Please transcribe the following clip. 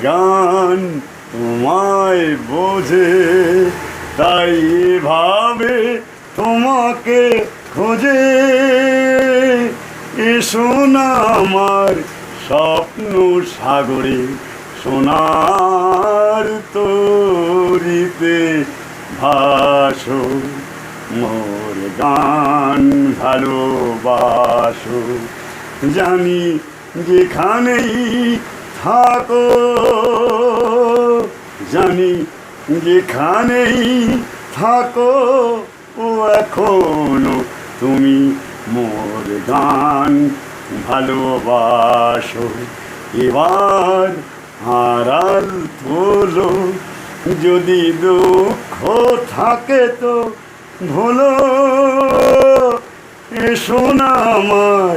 গান তোমায় বোঝে, তাই এভাবে তোমাকে খোঁজে। এসো না আমার স্বপ্ন সাগরে, সোনার তরিতে ভাসো, মোর গান ভালোবাসো। জানি যেখানেই থাকো, জানি যেখানেই থাকো, ও এখনো তুমি মোর গান ভালোবাসো। এবার আড়াল তোলো, যদি দুঃখ থাকে তো ভুলো। এসো না আমার